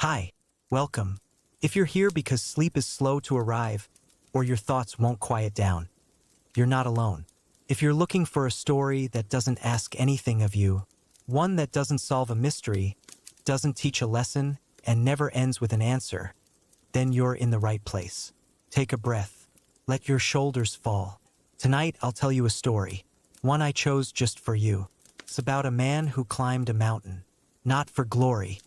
Hi, welcome. If you're here because sleep is slow to arrive, or your thoughts won't quiet down, you're not alone. If you're looking for a story that doesn't ask anything of you, one that doesn't solve a mystery, doesn't teach a lesson, and never ends with an answer, then you're in the right place. Take a breath. Let your shoulders fall. Tonight I'll tell you a story, one I chose just for you. It's about a man who climbed a mountain, not for glory,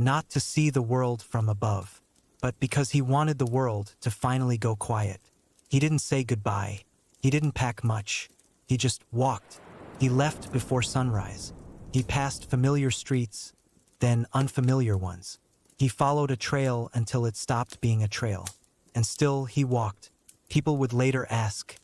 not to see the world from above, but because he wanted the world to finally go quiet. He didn't say goodbye. He didn't pack much. He just walked. He left before sunrise. He passed familiar streets, then unfamiliar ones. He followed a trail until it stopped being a trail. And still he walked. People would later ask,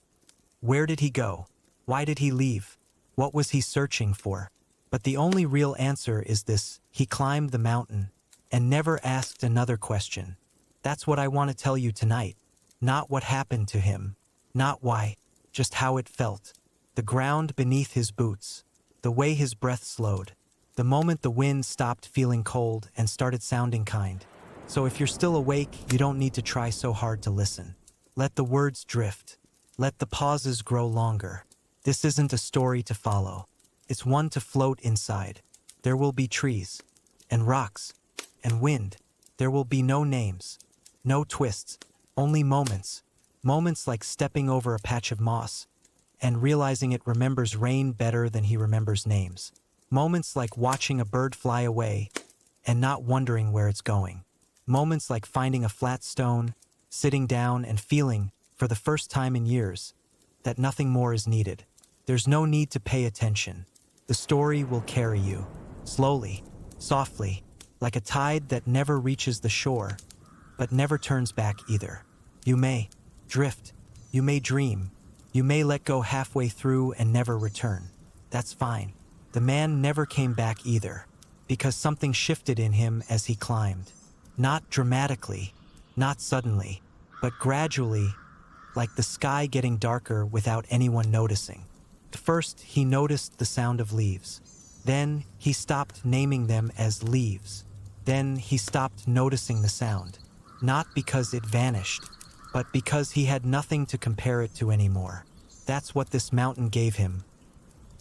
where did he go? Why did he leave? What was he searching for? But the only real answer is this: he climbed the mountain and never asked another question. That's what I want to tell you tonight. Not what happened to him, not why, just how it felt. The ground beneath his boots, the way his breath slowed, the moment the wind stopped feeling cold and started sounding kind. So if you're still awake, you don't need to try so hard to listen. Let the words drift. Let the pauses grow longer. This isn't a story to follow. It's one to float inside. There will be trees, and rocks, and wind. There will be no names, no twists, only moments. Moments like stepping over a patch of moss and realizing it remembers rain better than he remembers names. Moments like watching a bird fly away and not wondering where it's going. Moments like finding a flat stone, sitting down and feeling, for the first time in years, that nothing more is needed. There's no need to pay attention. The story will carry you, slowly, softly, like a tide that never reaches the shore, but never turns back either. You may drift, you may dream, you may let go halfway through and never return. That's fine. The man never came back either, because something shifted in him as he climbed. Not dramatically, not suddenly, but gradually, like the sky getting darker without anyone noticing. First, he noticed the sound of leaves. Then, he stopped naming them as leaves. Then, he stopped noticing the sound. Not because it vanished, but because he had nothing to compare it to anymore. That's what this mountain gave him.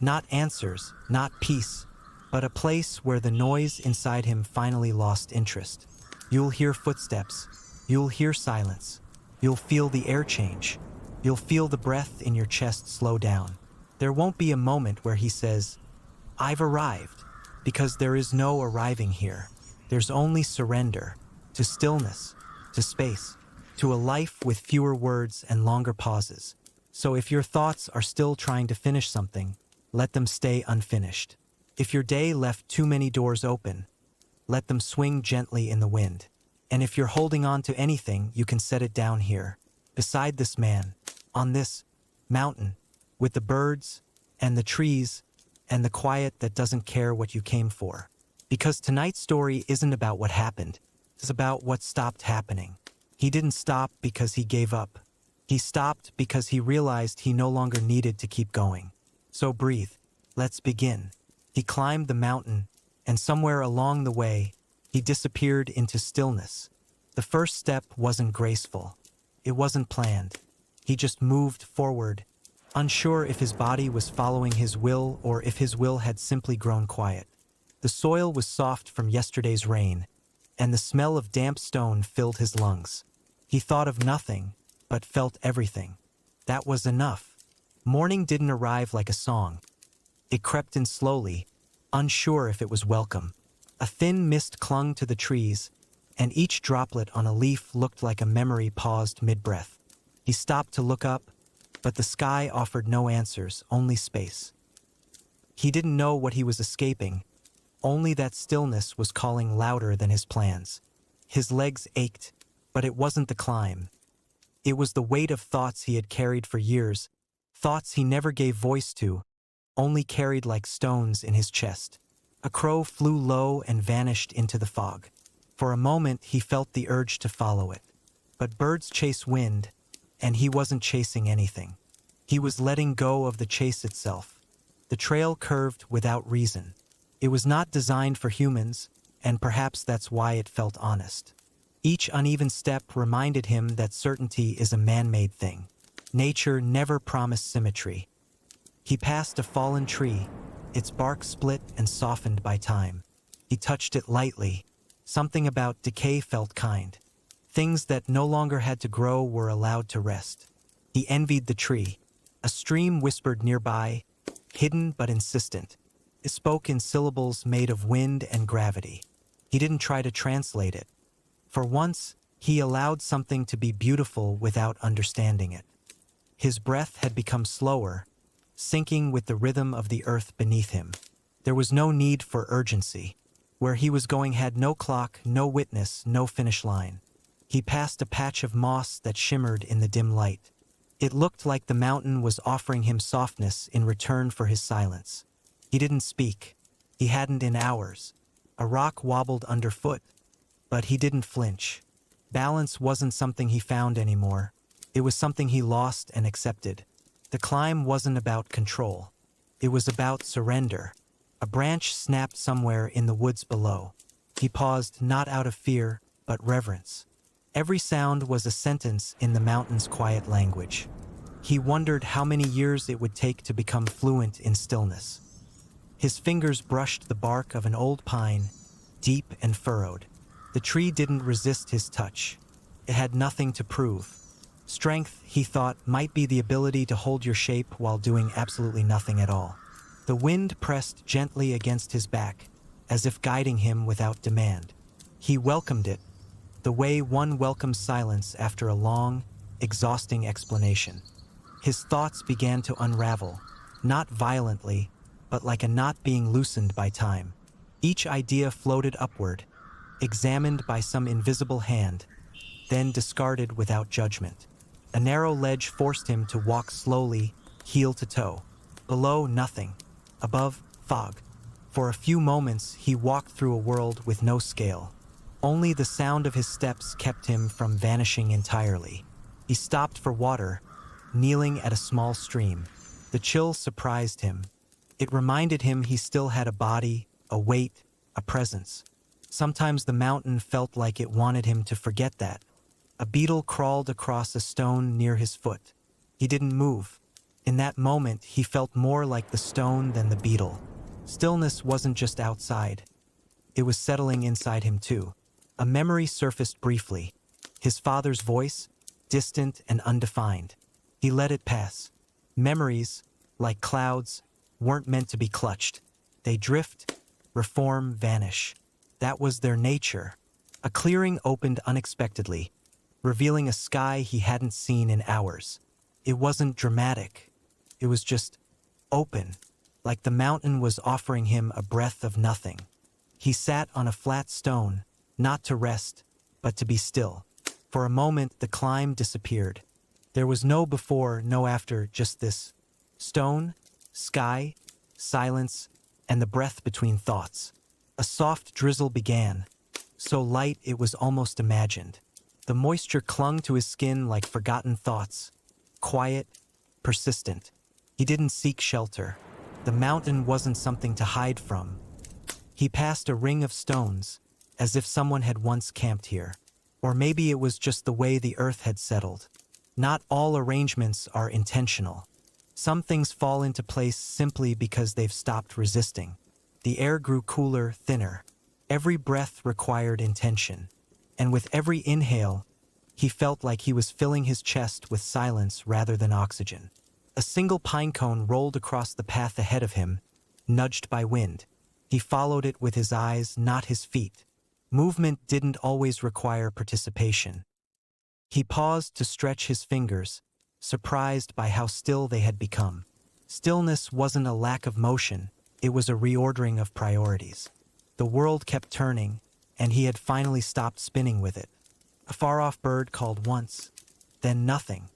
Not answers, not peace, but a place where the noise inside him finally lost interest. You'll hear footsteps. You'll hear silence. You'll feel the air change. You'll feel the breath in your chest slow down. There won't be a moment where he says, I've arrived, because there is no arriving here. There's only surrender, to stillness, to space, to a life with fewer words and longer pauses. So if your thoughts are still trying to finish something, let them stay unfinished. If your day left too many doors open, let them swing gently in the wind. And if you're holding on to anything, you can set it down here, beside this man, on this mountain, with the birds and the trees and the quiet that doesn't care what you came for. Because tonight's story isn't about what happened, it's about what stopped happening. He didn't stop because he gave up. He stopped because he realized he no longer needed to keep going. So breathe. Let's begin. He climbed the mountain, and somewhere along the way, he disappeared into stillness. The first step wasn't graceful. It wasn't planned. He just moved forward, unsure if his body was following his will or if his will had simply grown quiet. The soil was soft from yesterday's rain, and the smell of damp stone filled his lungs. He thought of nothing, but felt everything. That was enough. Morning didn't arrive like a song. It crept in slowly, unsure if it was welcome. A thin mist clung to the trees, and each droplet on a leaf looked like a memory paused mid-breath. He stopped to look up, but the sky offered no answers, only space. He didn't know what he was escaping, only that stillness was calling louder than his plans. His legs ached, but it wasn't the climb. It was the weight of thoughts he had carried for years, thoughts he never gave voice to, only carried like stones in his chest. A crow flew low and vanished into the fog. For a moment he felt the urge to follow it. But birds chase wind, and he wasn't chasing anything. He was letting go of the chase itself. The trail curved without reason. It was not designed for humans, and perhaps that's why it felt honest. Each uneven step reminded him that certainty is a man-made thing. Nature never promised symmetry. He passed a fallen tree, its bark split and softened by time. He touched it lightly. Something about decay felt kind. Things that no longer had to grow were allowed to rest. He envied the tree. A stream whispered nearby, hidden but insistent. It spoke in syllables made of wind and gravity. He didn't try to translate it. For once, he allowed something to be beautiful without understanding it. His breath had become slower, syncing with the rhythm of the earth beneath him. There was no need for urgency. Where he was going had no clock, no witness, no finish line. He passed a patch of moss that shimmered in the dim light. It looked like the mountain was offering him softness in return for his silence. He didn't speak. He hadn't in hours. A rock wobbled underfoot, but he didn't flinch. Balance wasn't something he found anymore. It was something he lost and accepted. The climb wasn't about control. It was about surrender. A branch snapped somewhere in the woods below. He paused, not out of fear, but reverence. Every sound was a sentence in the mountain's quiet language. He wondered how many years it would take to become fluent in stillness. His fingers brushed the bark of an old pine, deep and furrowed. The tree didn't resist his touch. It had nothing to prove. Strength, he thought, might be the ability to hold your shape while doing absolutely nothing at all. The wind pressed gently against his back, as if guiding him without demand. He welcomed it, the way one welcomes silence after a long, exhausting explanation. His thoughts began to unravel, not violently, but like a knot being loosened by time. Each idea floated upward, examined by some invisible hand, then discarded without judgment. A narrow ledge forced him to walk slowly, heel to toe. Below, nothing. Above, fog. For a few moments, he walked through a world with no scale. Only the sound of his steps kept him from vanishing entirely. He stopped for water, kneeling at a small stream. The chill surprised him. It reminded him he still had a body, a weight, a presence. Sometimes the mountain felt like it wanted him to forget that. A beetle crawled across a stone near his foot. He didn't move. In that moment, he felt more like the stone than the beetle. Stillness wasn't just outside. It was settling inside him too. A memory surfaced briefly. His father's voice, distant and undefined. He let it pass. Memories, like clouds, weren't meant to be clutched. They drift, reform, vanish. That was their nature. A clearing opened unexpectedly, revealing a sky he hadn't seen in hours. It wasn't dramatic. It was just open, like the mountain was offering him a breath of nothing. He sat on a flat stone, not to rest, but to be still. For a moment, the climb disappeared. There was no before, no after, just this. Stone, sky, silence, and the breath between thoughts. A soft drizzle began, so light it was almost imagined. The moisture clung to his skin like forgotten thoughts, quiet, persistent. He didn't seek shelter. The mountain wasn't something to hide from. He passed a ring of stones, as if someone had once camped here. Or maybe it was just the way the earth had settled. Not all arrangements are intentional. Some things fall into place simply because they've stopped resisting. The air grew cooler, thinner. Every breath required intention. And with every inhale, he felt like he was filling his chest with silence rather than oxygen. A single pine cone rolled across the path ahead of him, nudged by wind. He followed it with his eyes, not his feet. Movement didn't always require participation. He paused to stretch his fingers, surprised by how still they had become. Stillness wasn't a lack of motion, it was a reordering of priorities. The world kept turning, and he had finally stopped spinning with it. A far-off bird called once, then nothing.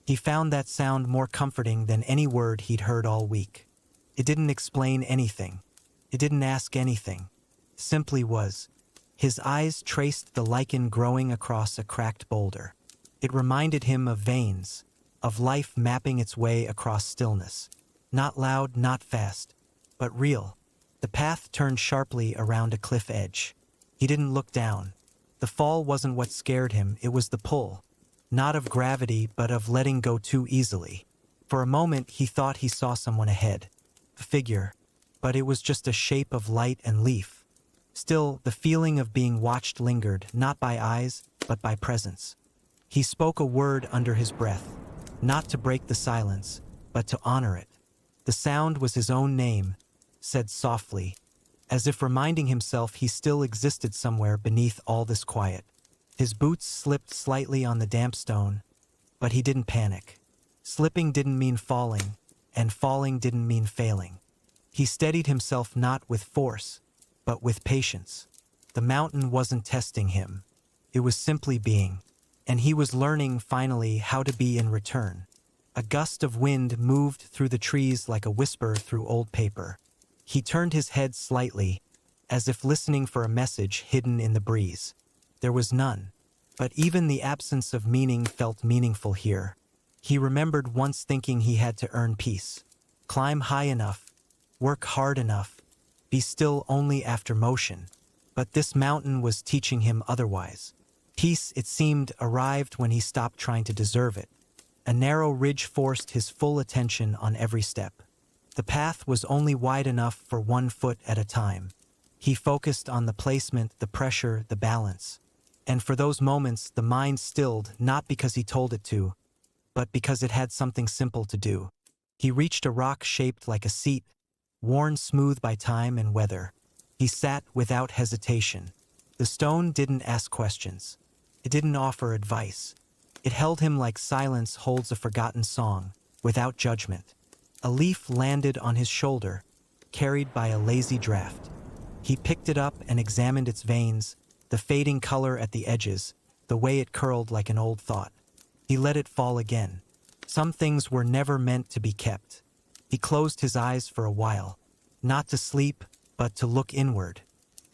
He found that sound more comforting than any word he'd heard all week. It didn't explain anything. It didn't ask anything. It simply was. His eyes traced the lichen growing across a cracked boulder. It reminded him of veins, of life mapping its way across stillness. Not loud, not fast, but real. The path turned sharply around a cliff edge. He didn't look down. The fall wasn't what scared him, it was the pull. Not of gravity, but of letting go too easily. For a moment he thought he saw someone ahead. A figure. But it was just a shape of light and leaf. Still, the feeling of being watched lingered, not by eyes, but by presence. He spoke a word under his breath, not to break the silence, but to honor it. The sound was his own name, said softly, as if reminding himself he still existed somewhere beneath all this quiet. His boots slipped slightly on the damp stone, but he didn't panic. Slipping didn't mean falling, and falling didn't mean failing. He steadied himself not with force, but with patience. The mountain wasn't testing him. It was simply being, and he was learning finally how to be in return. A gust of wind moved through the trees like a whisper through old paper. He turned his head slightly, as if listening for a message hidden in the breeze. There was none, but even the absence of meaning felt meaningful here. He remembered once thinking he had to earn peace. Climb high enough, work hard enough, be still only after motion. But this mountain was teaching him otherwise. Peace, it seemed, arrived when he stopped trying to deserve it. A narrow ridge forced his full attention on every step. The path was only wide enough for 1 foot at a time. He focused on the placement, the pressure, the balance. And for those moments, the mind stilled, not because he told it to, but because it had something simple to do. He reached a rock shaped like a seat, worn smooth by time and weather. He sat without hesitation. The stone didn't ask questions. It didn't offer advice. It held him like silence holds a forgotten song, without judgment. A leaf landed on his shoulder, carried by a lazy draft. He picked it up and examined its veins, the fading color at the edges, the way it curled like an old thought. He let it fall again. Some things were never meant to be kept. He closed his eyes for a while, not to sleep, but to look inward.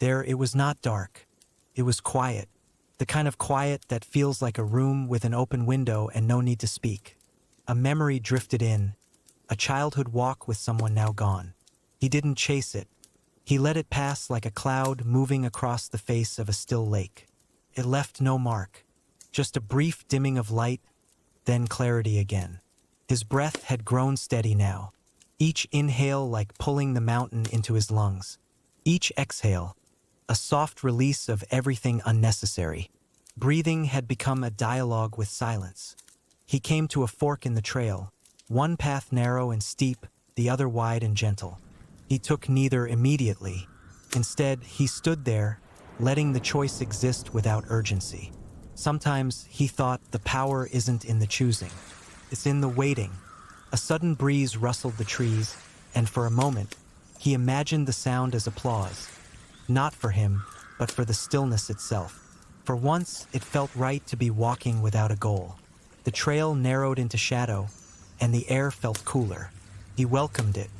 There it was not dark. It was quiet, the kind of quiet that feels like a room with an open window and no need to speak. A memory drifted in, a childhood walk with someone now gone. He didn't chase it. He let it pass like a cloud moving across the face of a still lake. It left no mark, just a brief dimming of light, then clarity again. His breath had grown steady now, each inhale like pulling the mountain into his lungs. Each exhale, a soft release of everything unnecessary. Breathing had become a dialogue with silence. He came to a fork in the trail, one path narrow and steep, the other wide and gentle. He took neither immediately. Instead, he stood there, letting the choice exist without urgency. Sometimes, he thought, the power isn't in the choosing. It's in the waiting. A sudden breeze rustled the trees, and for a moment, he imagined the sound as applause. Not for him, but for the stillness itself. For once, it felt right to be walking without a goal. The trail narrowed into shadow, and the air felt cooler. He welcomed it.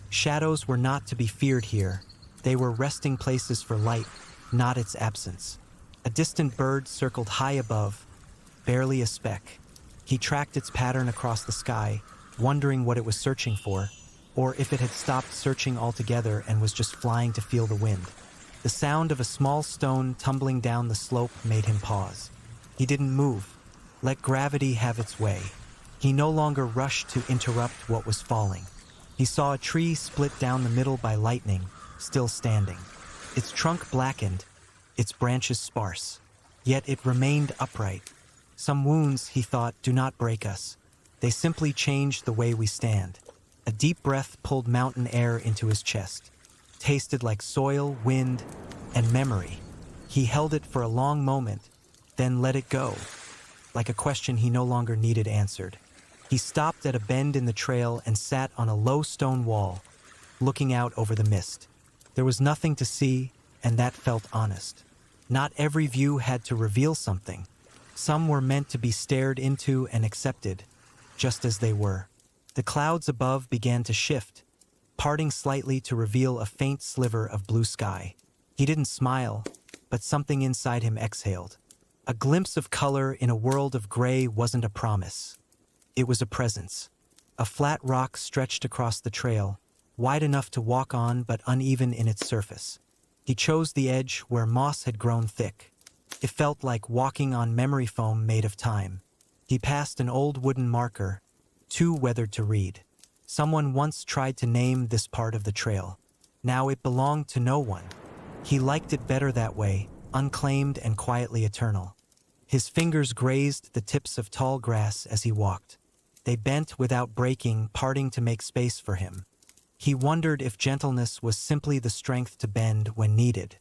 Shadows were not to be feared here. They were resting places for light, not its absence. A distant bird circled high above, barely a speck. He tracked its pattern across the sky, wondering what it was searching for, or if it had stopped searching altogether and was just flying to feel the wind. The sound of a small stone tumbling down the slope made him pause. He didn't move. Let gravity have its way. He no longer rushed to interrupt what was falling. He saw a tree split down the middle by lightning, still standing. Its trunk blackened, its branches sparse. Yet it remained upright. Some wounds, he thought, do not break us. They simply change the way we stand. A deep breath pulled mountain air into his chest. Tasted like soil, wind, and memory. He held it for a long moment, then let it go, like a question he no longer needed answered. He stopped at a bend in the trail and sat on a low stone wall, looking out over the mist. There was nothing to see, and that felt honest. Not every view had to reveal something. Some were meant to be stared into and accepted, just as they were. The clouds above began to shift, parting slightly to reveal a faint sliver of blue sky. He didn't smile, but something inside him exhaled. A glimpse of color in a world of gray wasn't a promise. It was a presence. A flat rock stretched across the trail, wide enough to walk on but uneven in its surface. He chose the edge where moss had grown thick. It felt like walking on memory foam made of time. He passed an old wooden marker, too weathered to read. Someone once tried to name this part of the trail. Now it belonged to no one. He liked it better that way, unclaimed and quietly eternal. His fingers grazed the tips of tall grass as he walked. They bent without breaking, parting to make space for him. He wondered if gentleness was simply the strength to bend when needed.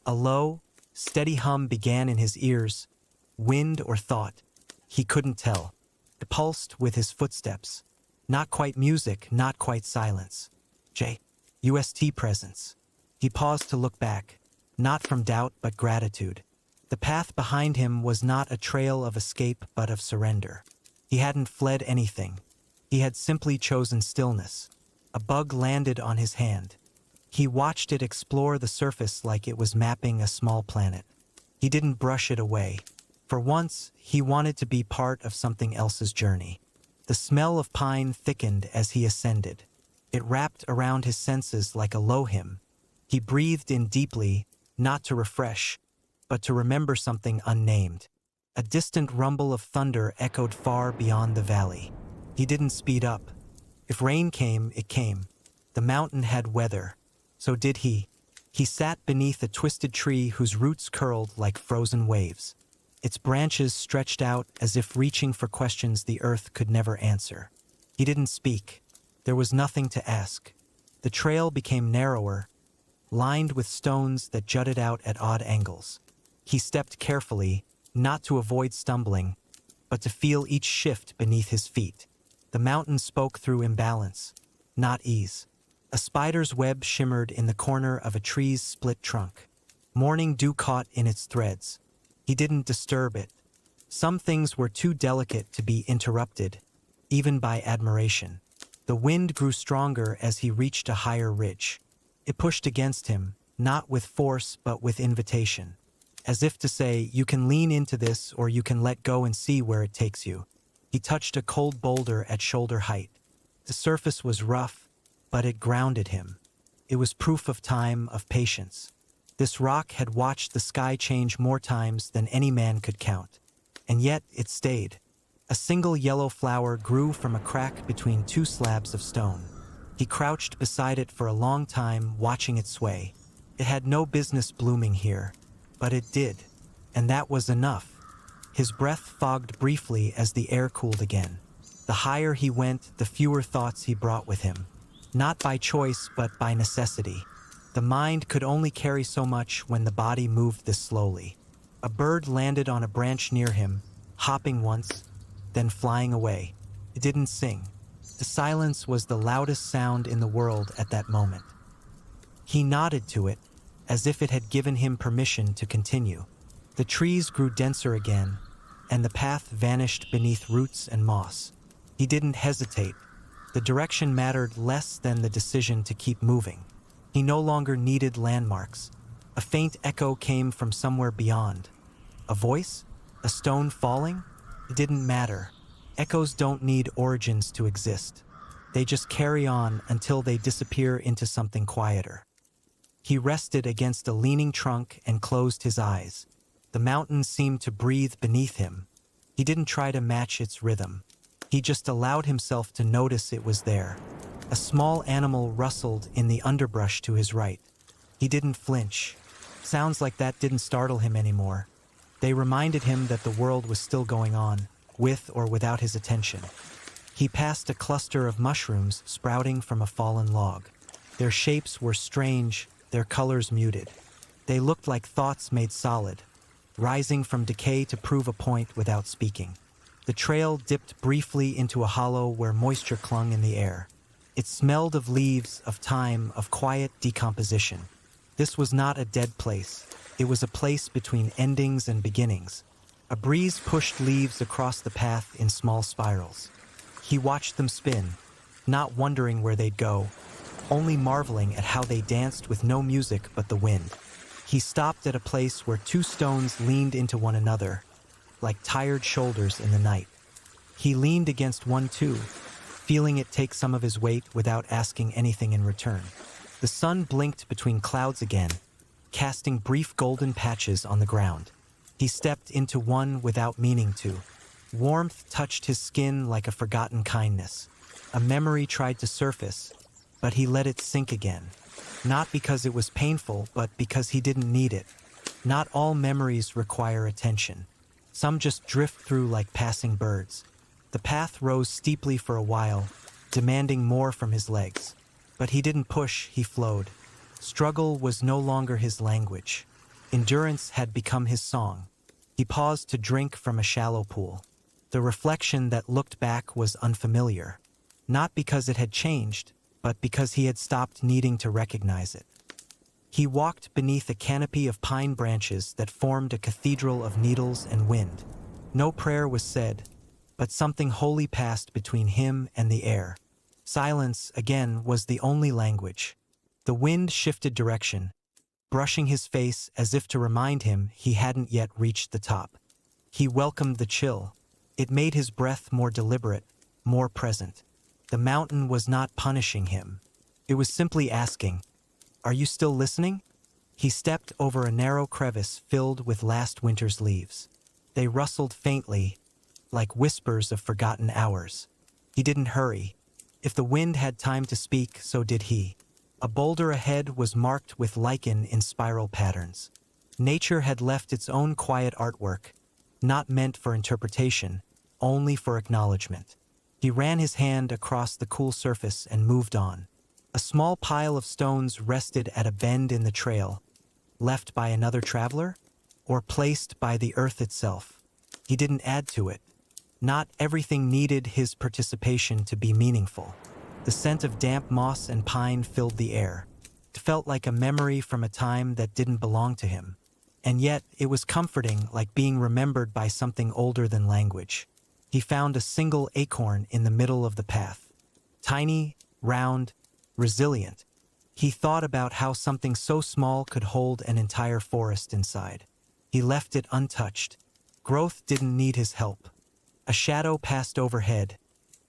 A low, steady hum began in his ears, wind or thought. He couldn't tell. It pulsed with his footsteps. Not quite music, not quite silence. UST presence. He paused to look back, not from doubt but gratitude. The path behind him was not a trail of escape but of surrender. He hadn't fled anything. He had simply chosen stillness. A bug landed on his hand. He watched it explore the surface like it was mapping a small planet. He didn't brush it away. For once, he wanted to be part of something else's journey. The smell of pine thickened as he ascended. It wrapped around his senses like a lohim. He breathed in deeply, not to refresh, but to remember something unnamed. A distant rumble of thunder echoed far beyond the valley. He didn't speed up. If rain came, it came. The mountain had weather. So did he. He sat beneath a twisted tree whose roots curled like frozen waves. Its branches stretched out as if reaching for questions the earth could never answer. He didn't speak. There was nothing to ask. The trail became narrower, lined with stones that jutted out at odd angles. He stepped carefully, not to avoid stumbling, but to feel each shift beneath his feet. The mountain spoke through imbalance, not ease. A spider's web shimmered in the corner of a tree's split trunk. Morning dew caught in its threads. He didn't disturb it. Some things were too delicate to be interrupted, even by admiration. The wind grew stronger as he reached a higher ridge. It pushed against him, not with force but with invitation. As if to say, you can lean into this or you can let go and see where it takes you. He touched a cold boulder at shoulder height. The surface was rough, but it grounded him. It was proof of time, of patience. This rock had watched the sky change more times than any man could count. And yet it stayed. A single yellow flower grew from a crack between two slabs of stone. He crouched beside it for a long time, watching it sway. It had no business blooming here, but it did, and that was enough. His breath fogged briefly as the air cooled again. The higher he went, the fewer thoughts he brought with him. Not by choice, but by necessity. The mind could only carry so much when the body moved this slowly. A bird landed on a branch near him, hopping once, then flying away. It didn't sing. The silence was the loudest sound in the world at that moment. He nodded to it, as if it had given him permission to continue. The trees grew denser again, and the path vanished beneath roots and moss. He didn't hesitate. The direction mattered less than the decision to keep moving. He no longer needed landmarks. A faint echo came from somewhere beyond. A voice? A stone falling? It didn't matter. Echoes don't need origins to exist. They just carry on until they disappear into something quieter. He rested against a leaning trunk and closed his eyes. The mountain seemed to breathe beneath him. He didn't try to match its rhythm. He just allowed himself to notice it was there. A small animal rustled in the underbrush to his right. He didn't flinch. Sounds like that didn't startle him anymore. They reminded him that the world was still going on, with or without his attention. He passed a cluster of mushrooms sprouting from a fallen log. Their shapes were strange, their colors muted. They looked like thoughts made solid, rising from decay to prove a point without speaking. The trail dipped briefly into a hollow where moisture clung in the air. It smelled of leaves, of time, of quiet decomposition. This was not a dead place. It was a place between endings and beginnings. A breeze pushed leaves across the path in small spirals. He watched them spin, not wondering where they'd go, only marveling at how they danced with no music but the wind. He stopped at a place where two stones leaned into one another, like tired shoulders in the night. He leaned against one too, feeling it take some of his weight without asking anything in return. The sun blinked between clouds again, casting brief golden patches on the ground. He stepped into one without meaning to. Warmth touched his skin like a forgotten kindness. A memory tried to surface, but he let it sink again. Not because it was painful, but because he didn't need it. Not all memories require attention. Some just drift through like passing birds. The path rose steeply for a while, demanding more from his legs. But he didn't push, he flowed. Struggle was no longer his language. Endurance had become his song. He paused to drink from a shallow pool. The reflection that looked back was unfamiliar. Not because it had changed, but because he had stopped needing to recognize it. He walked beneath a canopy of pine branches that formed a cathedral of needles and wind. No prayer was said, but something holy passed between him and the air. Silence, again, was the only language. The wind shifted direction, brushing his face as if to remind him he hadn't yet reached the top. He welcomed the chill. It made his breath more deliberate, more present. The mountain was not punishing him. It was simply asking, "Are you still listening?" He stepped over a narrow crevice filled with last winter's leaves. They rustled faintly, like whispers of forgotten hours. He didn't hurry. If the wind had time to speak, so did he. A boulder ahead was marked with lichen in spiral patterns. Nature had left its own quiet artwork, not meant for interpretation, only for acknowledgement. He ran his hand across the cool surface and moved on. A small pile of stones rested at a bend in the trail, left by another traveler, or placed by the earth itself. He didn't add to it. Not everything needed his participation to be meaningful. The scent of damp moss and pine filled the air. It felt like a memory from a time that didn't belong to him. And yet, it was comforting, like being remembered by something older than language. He found a single acorn in the middle of the path. Tiny, round, resilient. He thought about how something so small could hold an entire forest inside. He left it untouched. Growth didn't need his help. A shadow passed overhead,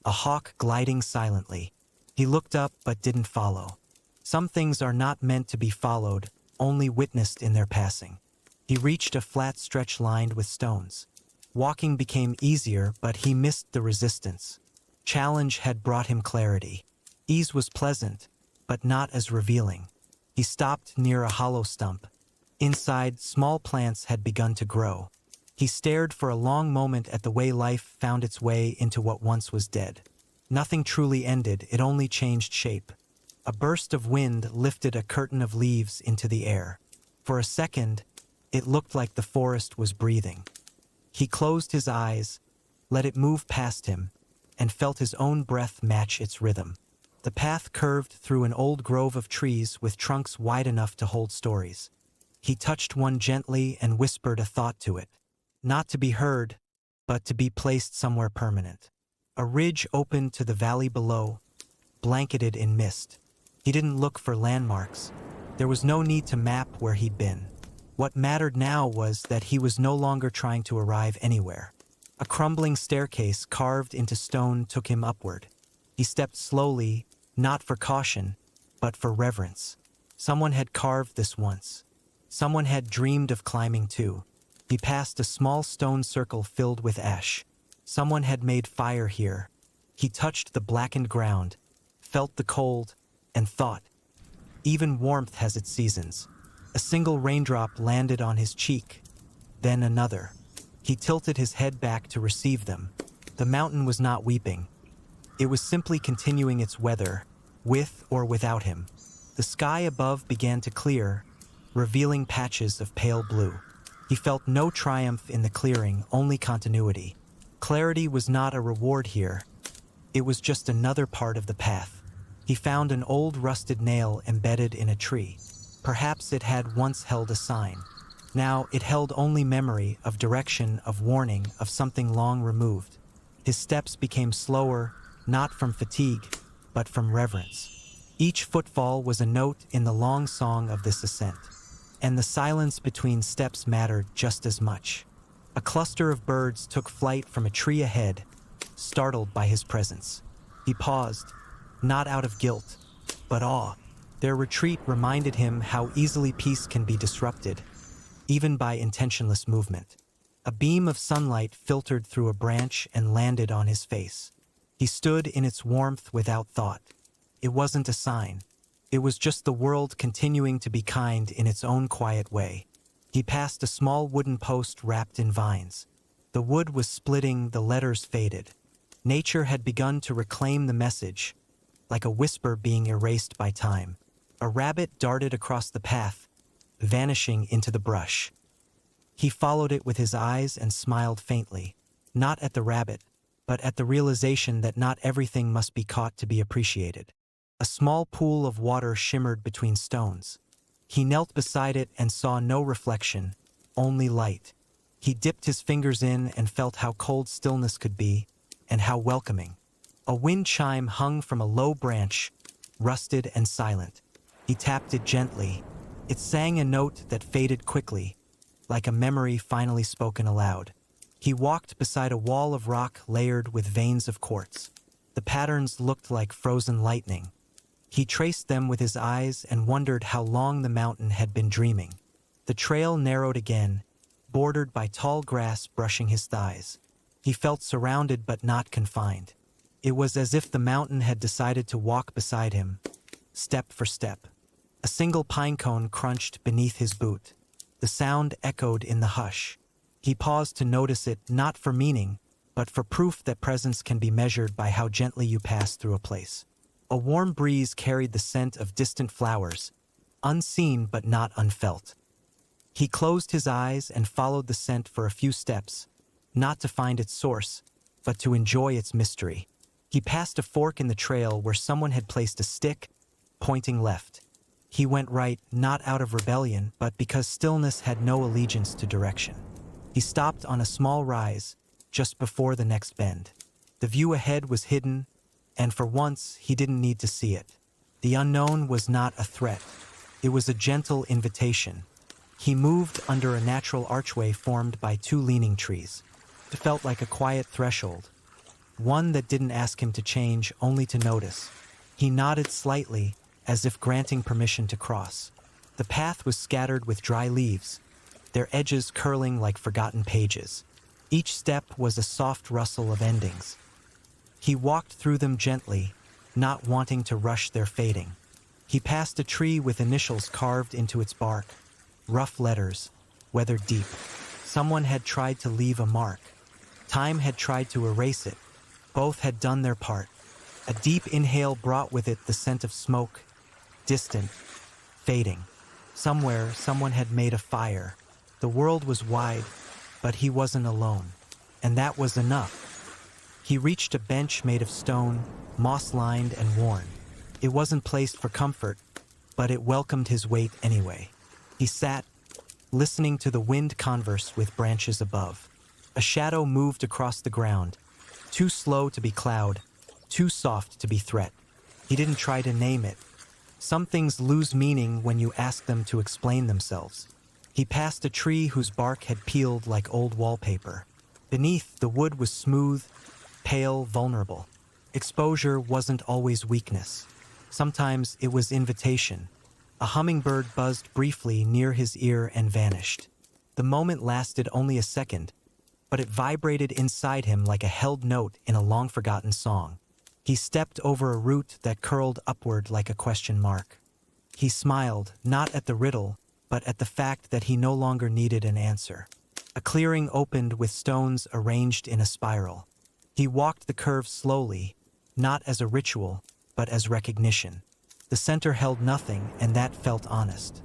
a hawk gliding silently. He looked up but didn't follow. Some things are not meant to be followed, only witnessed in their passing. He reached a flat stretch lined with stones. Walking became easier, but he missed the resistance. Challenge had brought him clarity. Ease was pleasant, but not as revealing. He stopped near a hollow stump. Inside, small plants had begun to grow. He stared for a long moment at the way life found its way into what once was dead. Nothing truly ended, it only changed shape. A burst of wind lifted a curtain of leaves into the air. For a second, it looked like the forest was breathing. He closed his eyes, let it move past him, and felt his own breath match its rhythm. The path curved through an old grove of trees with trunks wide enough to hold stories. He touched one gently and whispered a thought to it. Not to be heard, but to be placed somewhere permanent. A ridge opened to the valley below, blanketed in mist. He didn't look for landmarks. There was no need to map where he'd been. What mattered now was that he was no longer trying to arrive anywhere. A crumbling staircase carved into stone took him upward. He stepped slowly, not for caution, but for reverence. Someone had carved this once. Someone had dreamed of climbing too. He passed a small stone circle filled with ash. Someone had made fire here. He touched the blackened ground, felt the cold, and thought. Even warmth has its seasons. A single raindrop landed on his cheek, then another. He tilted his head back to receive them. The mountain was not weeping. It was simply continuing its weather, with or without him. The sky above began to clear, revealing patches of pale blue. He felt no triumph in the clearing, only continuity. Clarity was not a reward here. It was just another part of the path. He found an old rusted nail embedded in a tree. Perhaps it had once held a sign. Now it held only memory of direction, of warning, of something long removed. His steps became slower, not from fatigue, but from reverence. Each footfall was a note in the long song of this ascent. And the silence between steps mattered just as much. A cluster of birds took flight from a tree ahead, startled by his presence. He paused, not out of guilt, but awe. Their retreat reminded him how easily peace can be disrupted, even by intentionless movement. A beam of sunlight filtered through a branch and landed on his face. He stood in its warmth without thought. It wasn't a sign. It was just the world continuing to be kind in its own quiet way. He passed a small wooden post wrapped in vines. The wood was splitting, the letters faded. Nature had begun to reclaim the message, like a whisper being erased by time. A rabbit darted across the path, vanishing into the brush. He followed it with his eyes and smiled faintly, not at the rabbit, but at the realization that not everything must be caught to be appreciated. A small pool of water shimmered between stones. He knelt beside it and saw no reflection, only light. He dipped his fingers in and felt how cold stillness could be, and how welcoming. A wind chime hung from a low branch, rusted and silent. He tapped it gently. It sang a note that faded quickly, like a memory finally spoken aloud. He walked beside a wall of rock layered with veins of quartz. The patterns looked like frozen lightning. He traced them with his eyes and wondered how long the mountain had been dreaming. The trail narrowed again, bordered by tall grass brushing his thighs. He felt surrounded but not confined. It was as if the mountain had decided to walk beside him, step for step. A single pine cone crunched beneath his boot. The sound echoed in the hush. He paused to notice it, not for meaning, but for proof that presence can be measured by how gently you pass through a place. A warm breeze carried the scent of distant flowers, unseen but not unfelt. He closed his eyes and followed the scent for a few steps, not to find its source, but to enjoy its mystery. He passed a fork in the trail where someone had placed a stick, pointing left. He went right, not out of rebellion, but because stillness had no allegiance to direction. He stopped on a small rise, just before the next bend. The view ahead was hidden, and for once he didn't need to see it. The unknown was not a threat. It was a gentle invitation. He moved under a natural archway formed by two leaning trees. It felt like a quiet threshold, one that didn't ask him to change, only to notice. He nodded slightly, as if granting permission to cross. The path was scattered with dry leaves, their edges curling like forgotten pages. Each step was a soft rustle of endings. He walked through them gently, not wanting to rush their fading. He passed a tree with initials carved into its bark, rough letters, weathered deep. Someone had tried to leave a mark. Time had tried to erase it. Both had done their part. A deep inhale brought with it the scent of smoke, distant, fading. Somewhere, someone had made a fire. The world was wide, but he wasn't alone. And that was enough. He reached a bench made of stone, moss-lined and worn. It wasn't placed for comfort, but it welcomed his weight anyway. He sat, listening to the wind converse with branches above. A shadow moved across the ground, too slow to be cloud, too soft to be threat. He didn't try to name it. Some things lose meaning when you ask them to explain themselves. He passed a tree whose bark had peeled like old wallpaper. Beneath, the wood was smooth, pale, vulnerable. Exposure wasn't always weakness. Sometimes it was invitation. A hummingbird buzzed briefly near his ear and vanished. The moment lasted only a second, but it vibrated inside him like a held note in a long-forgotten song. He stepped over a root that curled upward like a question mark. He smiled, not at the riddle, but at the fact that he no longer needed an answer. A clearing opened with stones arranged in a spiral. He walked the curve slowly, not as a ritual, but as recognition. The center held nothing, and that felt honest.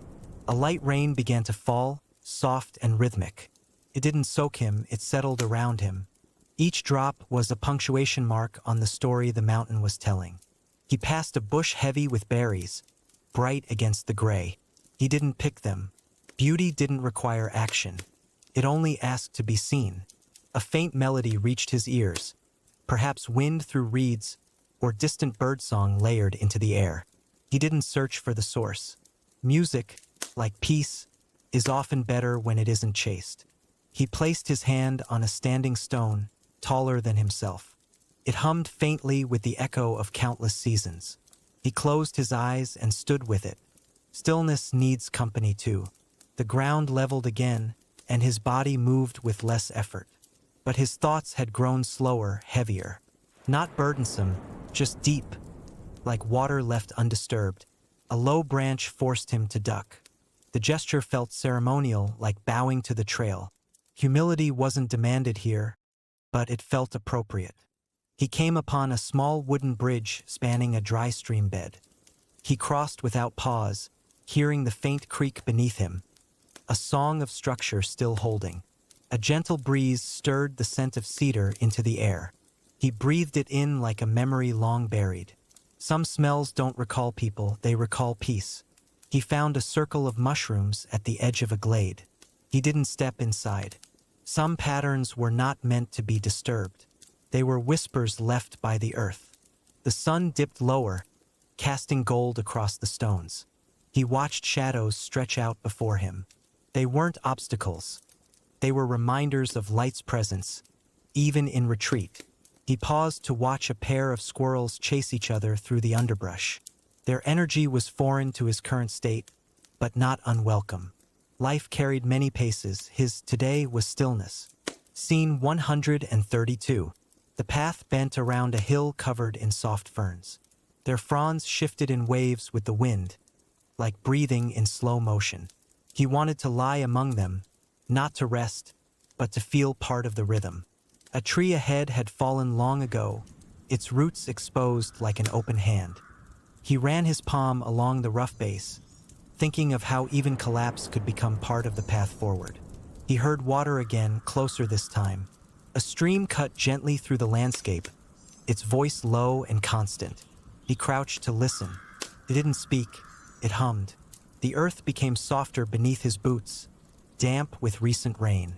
A light rain began to fall, soft and rhythmic. It didn't soak him, it settled around him. Each drop was a punctuation mark on the story the mountain was telling. He passed a bush heavy with berries, bright against the gray. He didn't pick them. Beauty didn't require action. It only asked to be seen. A faint melody reached his ears, perhaps wind through reeds or distant birdsong layered into the air. He didn't search for the source. Music, like peace, is often better when it isn't chased. He placed his hand on a standing stone, taller than himself. It hummed faintly with the echo of countless seasons. He closed his eyes and stood with it. Stillness needs company too. The ground leveled again, and his body moved with less effort. But his thoughts had grown slower, heavier. Not burdensome, just deep, like water left undisturbed. A low branch forced him to duck. The gesture felt ceremonial, like bowing to the trail. Humility wasn't demanded here, but it felt appropriate. He came upon a small wooden bridge spanning a dry stream bed. He crossed without pause, hearing the faint creak beneath him, a song of structure still holding. A gentle breeze stirred the scent of cedar into the air. He breathed it in like a memory long buried. Some smells don't recall people, they recall peace. He found a circle of mushrooms at the edge of a glade. He didn't step inside. Some patterns were not meant to be disturbed. They were whispers left by the earth. The sun dipped lower, casting gold across the stones. He watched shadows stretch out before him. They weren't obstacles. They were reminders of light's presence, even in retreat. He paused to watch a pair of squirrels chase each other through the underbrush. Their energy was foreign to his current state, but not unwelcome. Life carried many paces. His today was stillness. Scene 132. The path bent around a hill covered in soft ferns. Their fronds shifted in waves with the wind, like breathing in slow motion. He wanted to lie among them, not to rest, but to feel part of the rhythm. A tree ahead had fallen long ago, its roots exposed like an open hand. He ran his palm along the rough base, thinking of how even collapse could become part of the path forward. He heard water again, closer this time. A stream cut gently through the landscape, its voice low and constant. He crouched to listen. It didn't speak, it hummed. The earth became softer beneath his boots, damp with recent rain.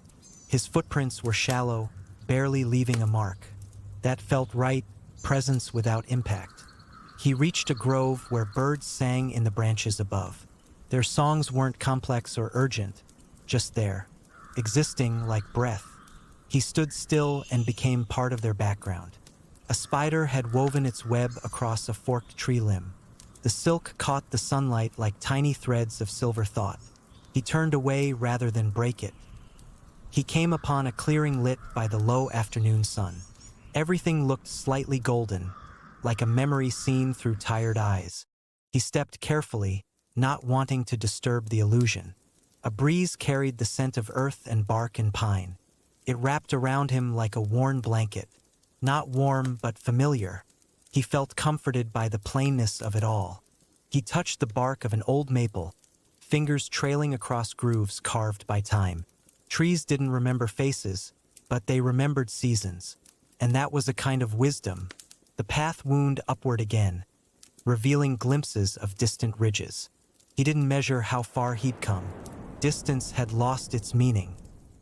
His footprints were shallow, barely leaving a mark. That felt right, presence without impact. He reached a grove where birds sang in the branches above. Their songs weren't complex or urgent, just there, existing like breath. He stood still and became part of their background. A spider had woven its web across a forked tree limb. The silk caught the sunlight like tiny threads of silver thought. He turned away rather than break it. He came upon a clearing lit by the low afternoon sun. Everything looked slightly golden, like a memory seen through tired eyes. He stepped carefully, not wanting to disturb the illusion. A breeze carried the scent of earth and bark and pine. It wrapped around him like a worn blanket. Not warm, but familiar. He felt comforted by the plainness of it all. He touched the bark of an old maple, fingers trailing across grooves carved by time. Trees didn't remember faces, but they remembered seasons. And that was a kind of wisdom. The path wound upward again, revealing glimpses of distant ridges. He didn't measure how far he'd come. Distance had lost its meaning.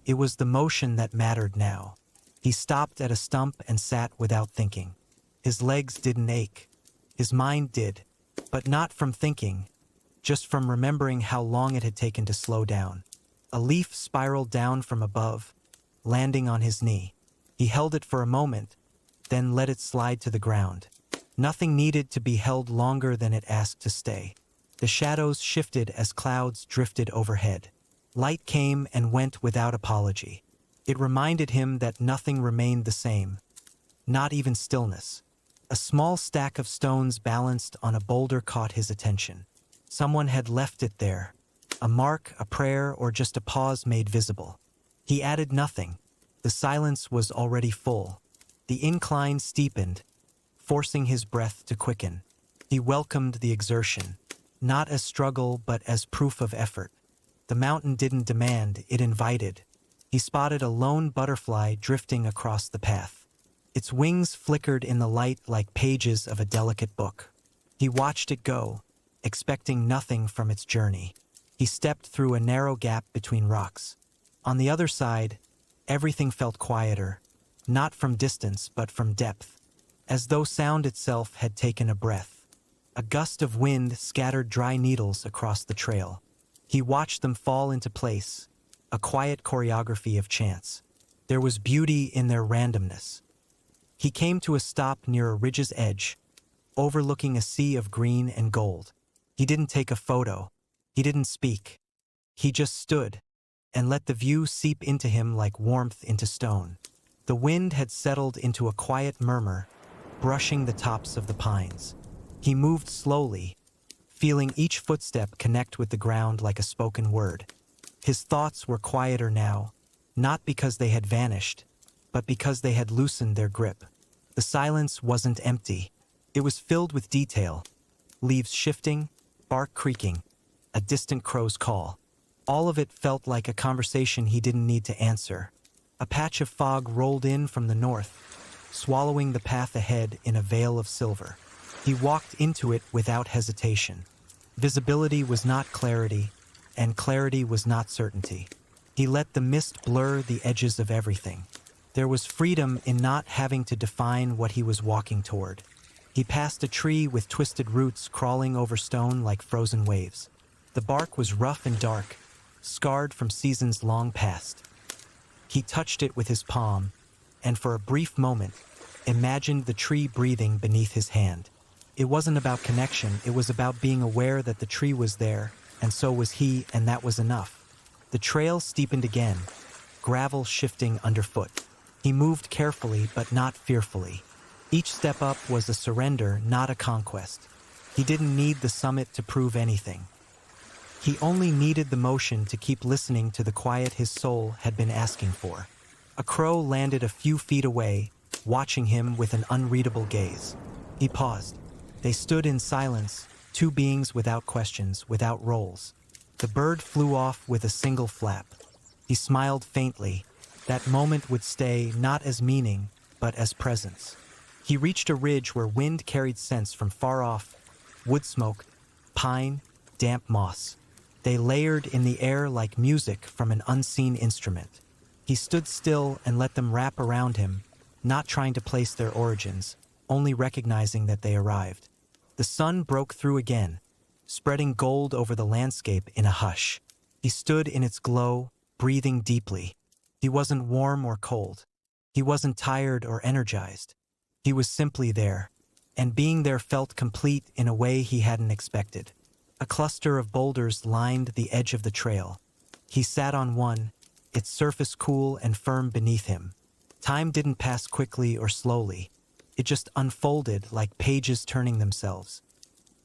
It was the motion that mattered now. He stopped at a stump and sat without thinking. His legs didn't ache. His mind did, but not from thinking, just from remembering how long it had taken to slow down. A leaf spiraled down from above, landing on his knee. He held it for a moment, then let it slide to the ground. Nothing needed to be held longer than it asked to stay. The shadows shifted as clouds drifted overhead. Light came and went without apology. It reminded him that nothing remained the same, not even stillness. A small stack of stones balanced on a boulder caught his attention. Someone had left it there. A mark, a prayer, or just a pause made visible. He added nothing. The silence was already full. The incline steepened, forcing his breath to quicken. He welcomed the exertion, not as struggle but as proof of effort. The mountain didn't demand, it invited. He spotted a lone butterfly drifting across the path. Its wings flickered in the light like pages of a delicate book. He watched it go, expecting nothing from its journey. He stepped through a narrow gap between rocks. On the other side, everything felt quieter, not from distance but from depth, as though sound itself had taken a breath. A gust of wind scattered dry needles across the trail. He watched them fall into place, a quiet choreography of chance. There was beauty in their randomness. He came to a stop near a ridge's edge, overlooking a sea of green and gold. He didn't take a photo. He didn't speak. He just stood and let the view seep into him like warmth into stone. The wind had settled into a quiet murmur, brushing the tops of the pines. He moved slowly, feeling each footstep connect with the ground like a spoken word. His thoughts were quieter now, not because they had vanished, but because they had loosened their grip. The silence wasn't empty. It was filled with detail. Leaves shifting, bark creaking, a distant crow's call. All of it felt like a conversation he didn't need to answer. A patch of fog rolled in from the north, swallowing the path ahead in a veil of silver. He walked into it without hesitation. Visibility was not clarity, and clarity was not certainty. He let the mist blur the edges of everything. There was freedom in not having to define what he was walking toward. He passed a tree with twisted roots crawling over stone like frozen waves. The bark was rough and dark, scarred from seasons long past. He touched it with his palm, and for a brief moment, imagined the tree breathing beneath his hand. It wasn't about connection, it was about being aware that the tree was there, and so was he, and that was enough. The trail steepened again, gravel shifting underfoot. He moved carefully, but not fearfully. Each step up was a surrender, not a conquest. He didn't need the summit to prove anything. He only needed the motion to keep listening to the quiet his soul had been asking for. A crow landed a few feet away, watching him with an unreadable gaze. He paused. They stood in silence, two beings without questions, without roles. The bird flew off with a single flap. He smiled faintly. That moment would stay not as meaning, but as presence. He reached a ridge where wind carried scents from far off, wood smoke, pine, damp moss. They layered in the air like music from an unseen instrument. He stood still and let them wrap around him, not trying to place their origins, only recognizing that they arrived. The sun broke through again, spreading gold over the landscape in a hush. He stood in its glow, breathing deeply. He wasn't warm or cold. He wasn't tired or energized. He was simply there, and being there felt complete in a way he hadn't expected. A cluster of boulders lined the edge of the trail. He sat on one, its surface cool and firm beneath him. Time didn't pass quickly or slowly. It just unfolded like pages turning themselves.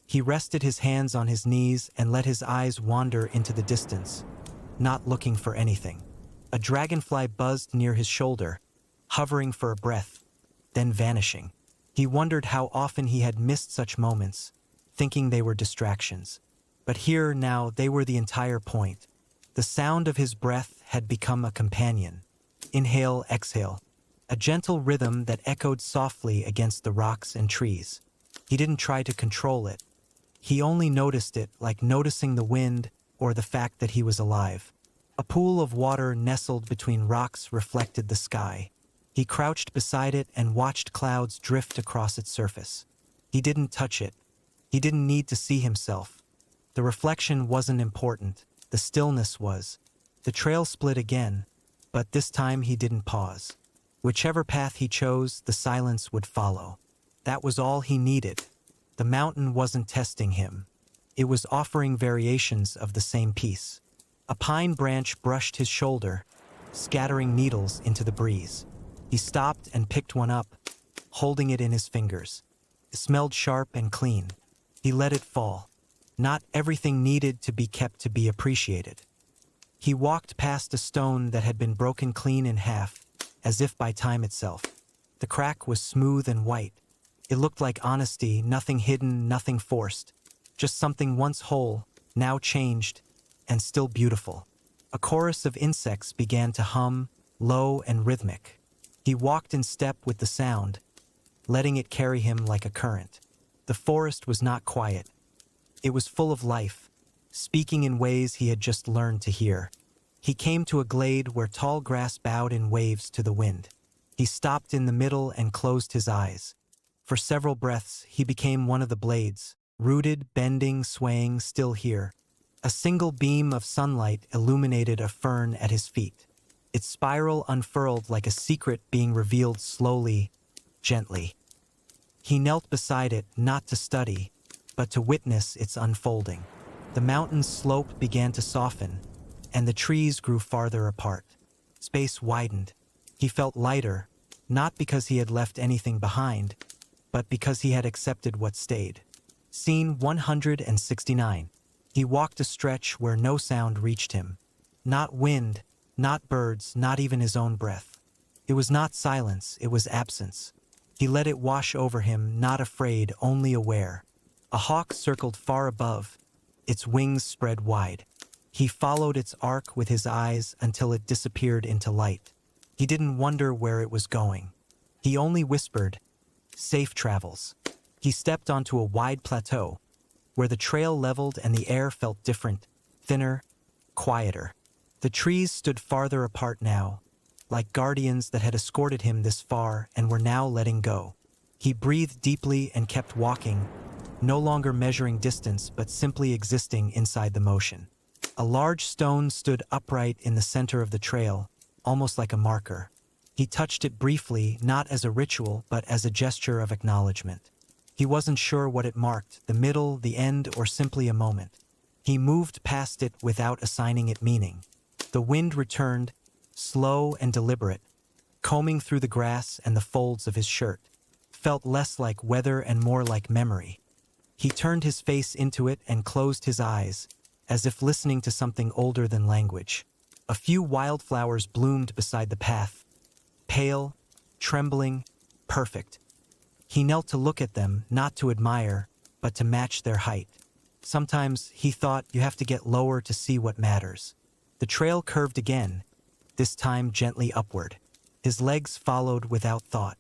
He rested his hands on his knees and let his eyes wander into the distance, not looking for anything. A dragonfly buzzed near his shoulder, hovering for a breath, then vanishing. He wondered how often he had missed such moments, thinking they were distractions. But here now they were the entire point. The sound of his breath had become a companion. Inhale, exhale. A gentle rhythm that echoed softly against the rocks and trees. He didn't try to control it. He only noticed it like noticing the wind or the fact that he was alive. A pool of water nestled between rocks reflected the sky. He crouched beside it and watched clouds drift across its surface. He didn't touch it. He didn't need to see himself. The reflection wasn't important. The stillness was. The trail split again, but this time he didn't pause. Whichever path he chose, the silence would follow. That was all he needed. The mountain wasn't testing him. It was offering variations of the same piece. A pine branch brushed his shoulder, scattering needles into the breeze. He stopped and picked one up, holding it in his fingers. It smelled sharp and clean. He let it fall. Not everything needed to be kept to be appreciated. He walked past a stone that had been broken clean in half, as if by time itself. The crack was smooth and white. It looked like honesty, nothing hidden, nothing forced. Just something once whole, now changed, and still beautiful. A chorus of insects began to hum, low and rhythmic. He walked in step with the sound, letting it carry him like a current. The forest was not quiet. It was full of life, speaking in ways he had just learned to hear. He came to a glade where tall grass bowed in waves to the wind. He stopped in the middle and closed his eyes. For several breaths, he became one of the blades, rooted, bending, swaying, still here. A single beam of sunlight illuminated a fern at his feet. Its spiral unfurled like a secret being revealed slowly, gently. He knelt beside it not to study, but to witness its unfolding. The mountain's slope began to soften, and the trees grew farther apart. Space widened. He felt lighter, not because he had left anything behind, but because he had accepted what stayed. Scene 169. He walked a stretch where no sound reached him. Not wind, not birds, not even his own breath. It was not silence, it was absence. He let it wash over him, not afraid, only aware. A hawk circled far above, its wings spread wide. He followed its arc with his eyes until it disappeared into light. He didn't wonder where it was going. He only whispered, "Safe travels." He stepped onto a wide plateau, where the trail leveled and the air felt different, thinner, quieter. The trees stood farther apart now, like guardians that had escorted him this far and were now letting go. He breathed deeply and kept walking, no longer measuring distance but simply existing inside the motion. A large stone stood upright in the center of the trail, almost like a marker. He touched it briefly, not as a ritual but as a gesture of acknowledgement. He wasn't sure what it marked, the middle, the end, or simply a moment. He moved past it without assigning it meaning. The wind returned, slow and deliberate, combing through the grass and the folds of his shirt. Felt less like weather and more like memory. He turned his face into it and closed his eyes, as if listening to something older than language. A few wildflowers bloomed beside the path, pale, trembling, perfect. He knelt to look at them, not to admire, but to match their height. Sometimes, he thought, you have to get lower to see what matters. The trail curved again, this time gently upward. His legs followed without thought.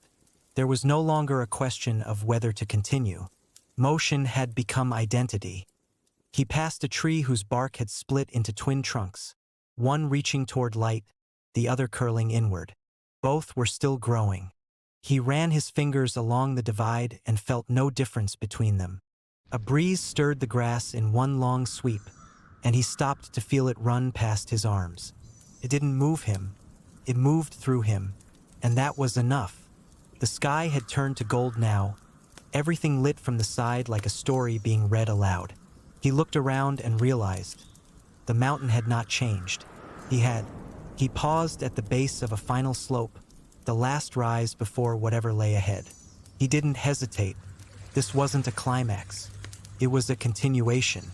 There was no longer a question of whether to continue. Motion had become identity. He passed a tree whose bark had split into twin trunks, one reaching toward light, the other curling inward. Both were still growing. He ran his fingers along the divide and felt no difference between them. A breeze stirred the grass in one long sweep, and he stopped to feel it run past his arms. It didn't move him. It moved through him, and that was enough. The sky had turned to gold now, everything lit from the side like a story being read aloud. He looked around and realized the mountain had not changed. He paused at the base of a final slope, the last rise before whatever lay ahead. He didn't hesitate. This wasn't a climax. It was a continuation.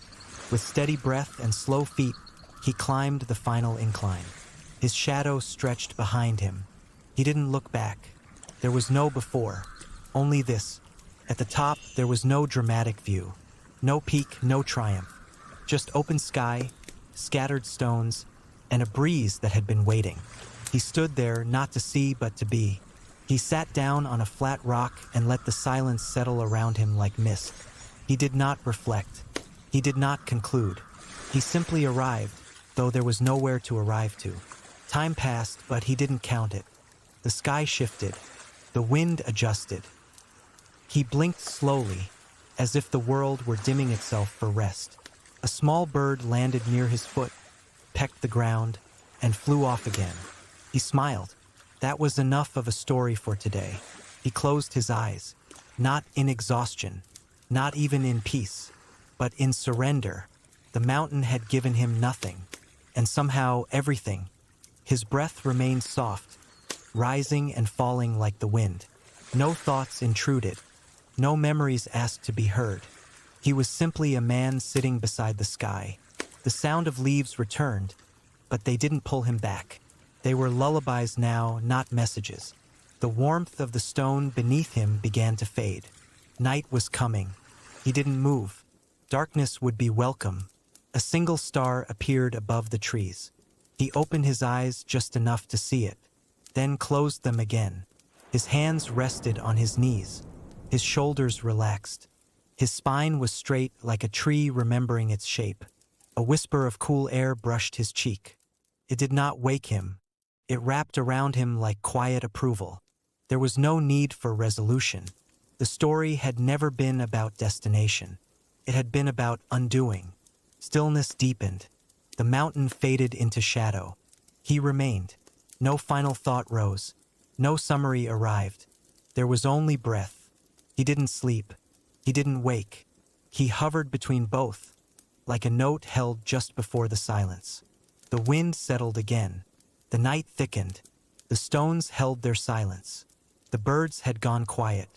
With steady breath and slow feet, he climbed the final incline. His shadow stretched behind him. He didn't look back. There was no before, only this. At the top, there was no dramatic view. No peak, no triumph. Just open sky, scattered stones, and a breeze that had been waiting. He stood there not to see but to be. He sat down on a flat rock and let the silence settle around him like mist. He did not reflect. He did not conclude. He simply arrived, though there was nowhere to arrive to. Time passed, but he didn't count it. The sky shifted. The wind adjusted. He blinked slowly, as if the world were dimming itself for rest. A small bird landed near his foot, pecked the ground, and flew off again. He smiled. That was enough of a story for today. He closed his eyes, not in exhaustion, not even in peace, but in surrender. The mountain had given him nothing, and somehow everything. His breath remained soft, rising and falling like the wind. No thoughts intruded, no memories asked to be heard. He was simply a man sitting beside the sky. The sound of leaves returned, but they didn't pull him back. They were lullabies now, not messages. The warmth of the stone beneath him began to fade. Night was coming. He didn't move. Darkness would be welcome. A single star appeared above the trees. He opened his eyes just enough to see it, then closed them again. His hands rested on his knees. His shoulders relaxed. His spine was straight like a tree remembering its shape. A whisper of cool air brushed his cheek. It did not wake him. It wrapped around him like quiet approval. There was no need for resolution. The story had never been about destination. It had been about undoing. Stillness deepened. The mountain faded into shadow. He remained. No final thought rose. No summary arrived. There was only breath. He didn't sleep. He didn't wake. He hovered between both, like a note held just before the silence. The wind settled again. The night thickened. The stones held their silence. The birds had gone quiet.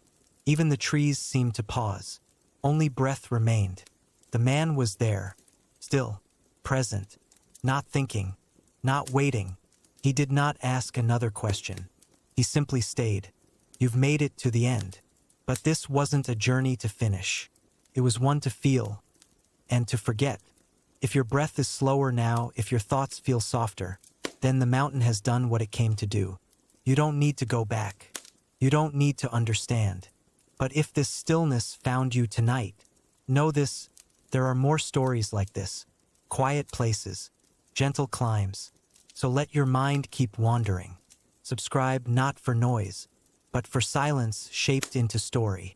Even the trees seemed to pause. Only breath remained. The man was there, still, present, not thinking, not waiting. He did not ask another question. He simply stayed. You've made it to the end. But this wasn't a journey to finish. It was one to feel and to forget. If your breath is slower now, if your thoughts feel softer, then the mountain has done what it came to do. You don't need to go back. You don't need to understand. But if this stillness found you tonight, know this, there are more stories like this. Quiet places, gentle climbs. So let your mind keep wandering. Subscribe not for noise, but for silence shaped into story.